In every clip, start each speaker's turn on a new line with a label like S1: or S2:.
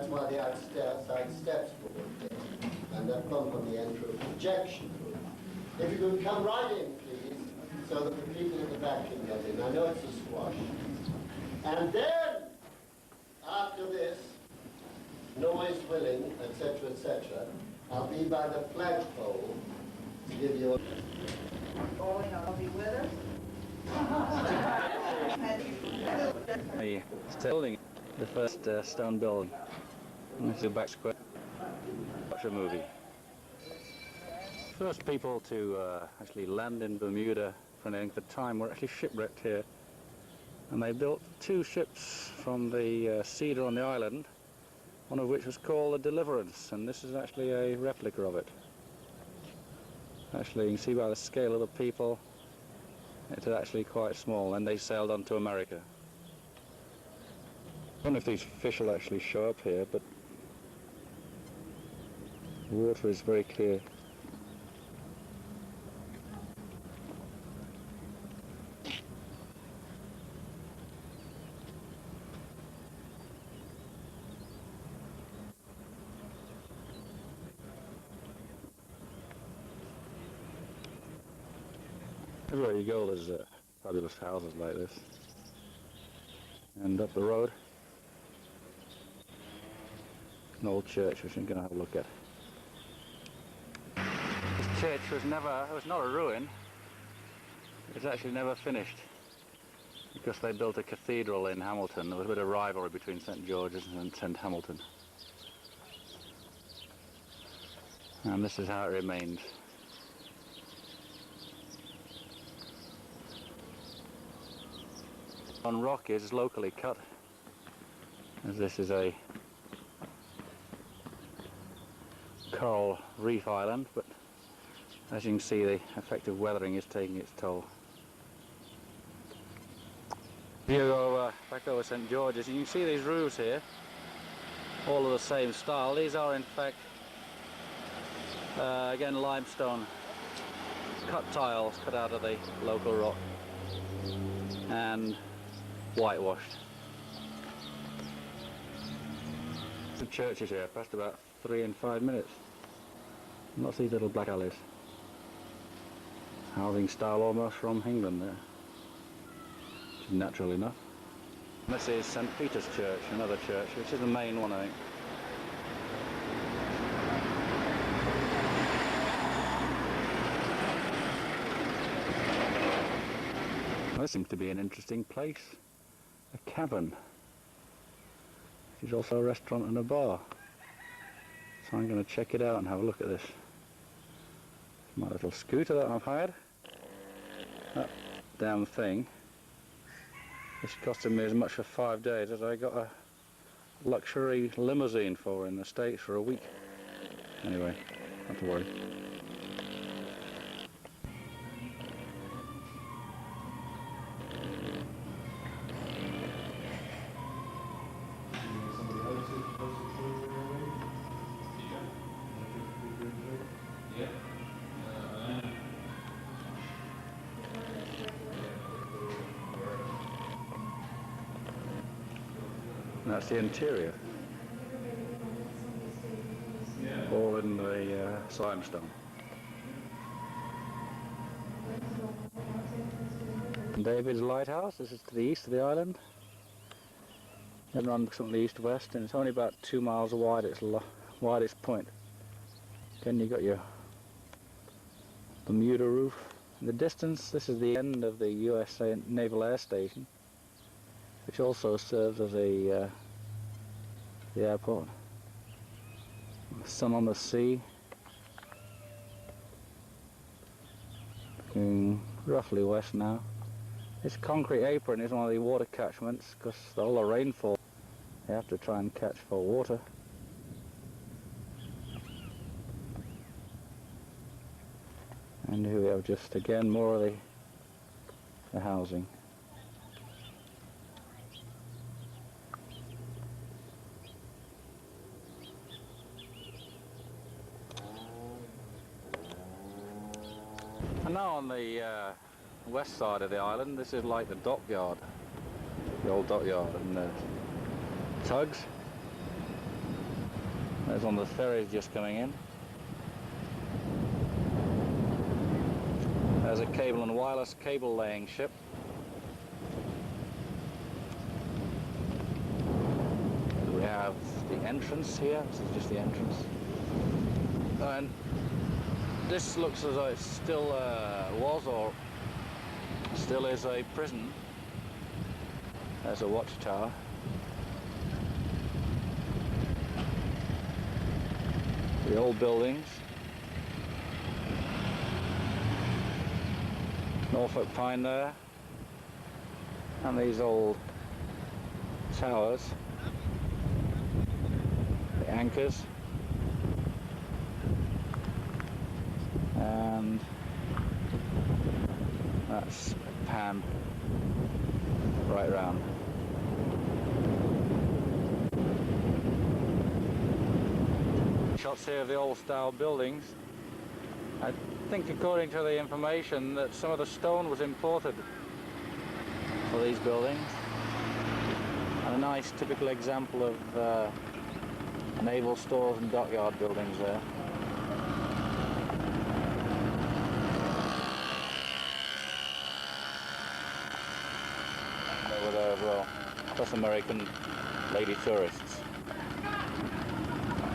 S1: why the outside steps were there. And they've come from the entrance projection room. If you could come right in, please, so that the people in the back can get in. I know it's a squash. And then, after this, noise willing, etc., etc., I'll be by the flagpole to give you a...
S2: Bowling, I'll be with us.
S3: Building the first stone building. This is the back square. Watch a movie. First people to actually land in Bermuda for any length of time were actually shipwrecked here. And they built two ships from the cedar on the island, one of which was called the Deliverance, and this is actually a replica of it. Actually, you can see by the scale of the people, it's actually quite small, and they sailed on to America. I don't know if these fish will actually show up here, but the water is very clear. Everywhere you go, there's fabulous houses like this. And up the road, an old church which I'm going to have a look at. This church was not a ruin. It was actually never finished because they built a cathedral in Hamilton. There was a bit of rivalry between St. George's and St. Hamilton. And this is how it remains. On rock is locally cut, as this is a coral reef island, but as you can see, the effective weathering is taking its toll. If you go back over St. George's, you can see these roofs here, all of the same style. These are in fact again limestone cut tiles cut out of the local rock and whitewashed. The churches here passed about 3 and 5 minutes. And lots of these little black alleys. Housing style almost from England there. Which is natural enough. And this is St. Peter's Church, another church, which is the main one I think. Well, this seems to be an interesting place. A cabin, which is also a restaurant and a bar. So I'm going to check it out and have a look at this. My little scooter that I've hired. That damn thing. It's costing me as much for 5 days as I got a luxury limousine for in the States for a week. Anyway, not to worry. That's the interior, all in the limestone. David's Lighthouse, this is to the east of the island. It runs something east-west, and it's only about 2 miles wide, it's the widest point. Then you've got your Bermuda roof. In the distance, this is the end of the USA Naval Air Station, which also serves as the airport. Sun on the sea. Looking roughly west now. This concrete apron is one of the water catchments because all the rainfall you have to try and catch for water. And here we have just again more of the housing. And now on the west side of the island, this is like the dockyard, the old dockyard, and the tugs. There's one of the ferries just coming in. There's a cable and wireless cable laying ship. We have the entrance here. This is just the entrance. And this looks as though it still was or still is a prison. There's a watchtower. The old buildings. Norfolk pine there. And these old towers. The anchors. And that's a pan right round. Shots here of the old style buildings. I think according to the information that some of the stone was imported for these buildings. And a nice typical example of naval stores and dockyard buildings there. And over there as well, plus American lady tourists.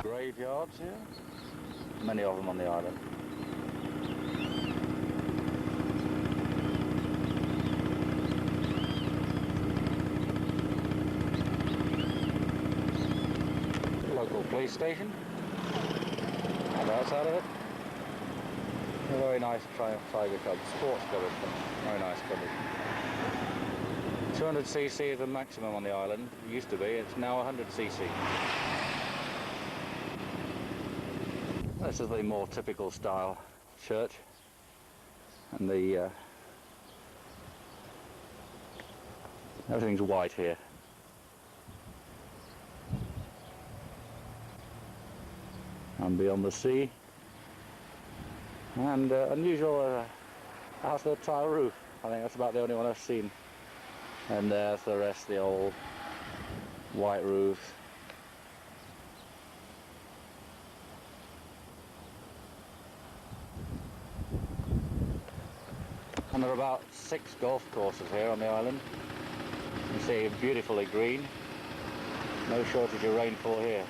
S3: Graveyards here, many of them on the island. Local police station, and outside of it, a very nice Tiger Cub, sports cupboard, very nice cupboard. 200cc is the maximum on the island, it used to be, it's now 100cc. This is the more typical style church, and the everything's white here. And beyond the sea, and unusual house with a tile roof. I think that's about the only one I've seen. And there's the rest, the old white roofs. And there are about 6 golf courses here on the island. You see, beautifully green. No shortage of rainfall here.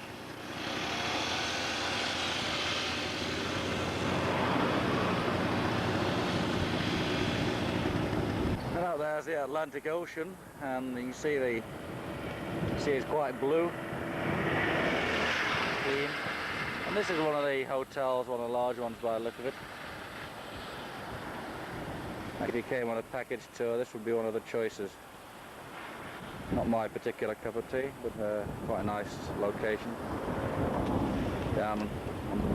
S3: And out there's the Atlantic Ocean, and you can see it's quite blue, clean. And this is one of the hotels, one of the large ones by the look of it. If you came on a package tour, this would be one of the choices. Not my particular cup of tea, but quite a nice location. Down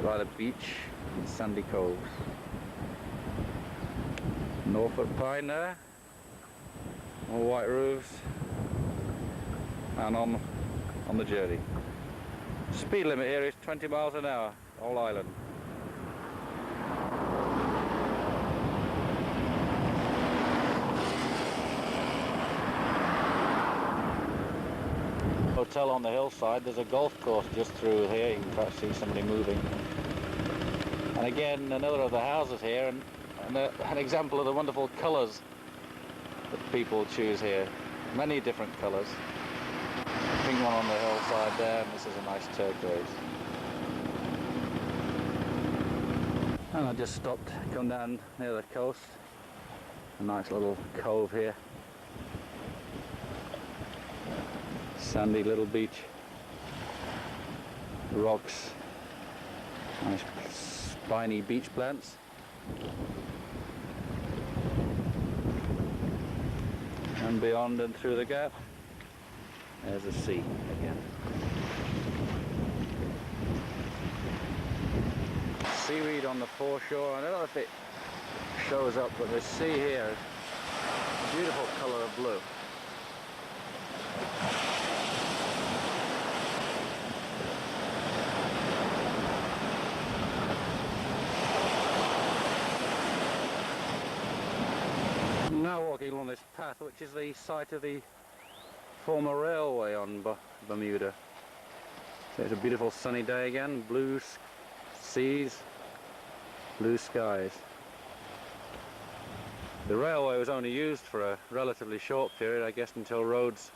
S3: by the beach in Sandy Cove. Norfolk pine there. All white roofs. And on the journey. Speed limit here is 20 miles an hour, whole island. Hotel on the hillside, there's a golf course just through here, you can perhaps see somebody moving. And again, another of the houses here, and an example of the wonderful colours that people choose here. Many different colours. Pink one on the hillside there, and this is a nice turquoise. And I just stopped, come down near the coast. A nice little cove here. Sandy little beach, rocks, nice spiny beach plants. And beyond and through the gap, there's the sea again. Seaweed on the foreshore. I don't know if it shows up, but the sea here is a beautiful colour of blue. Now walking along this path, which is the site of the former railway on Bermuda. It's a beautiful sunny day again, blue seas, blue skies. The railway was only used for a relatively short period, I guess, until roads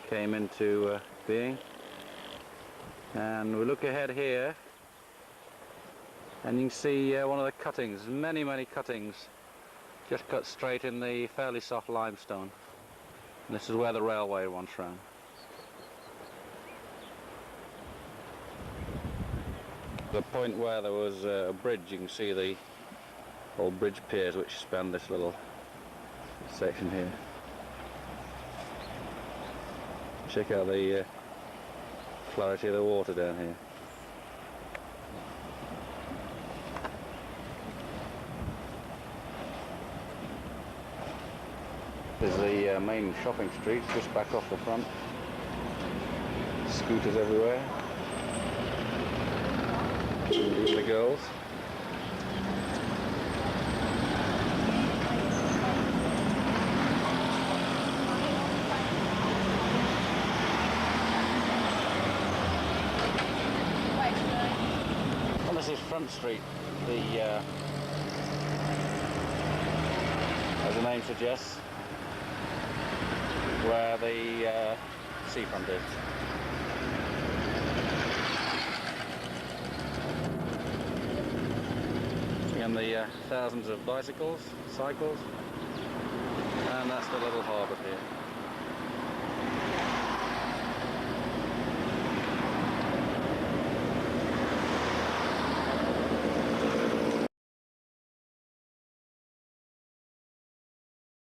S3: came into being. And we look ahead here and you can see one of the cuttings, many cuttings, just cut straight in the fairly soft limestone. And this is where the railway once ran. The point where there was a bridge, you can see the old bridge piers which span this little section here. Check out the clarity of the water down here. There's the main shopping street just back off the front. Scooters everywhere. And even the girls. Well, this is Front Street. As the name suggests, where the seafront is. And the thousands of bicycles, cycles, and that's the little harbour here.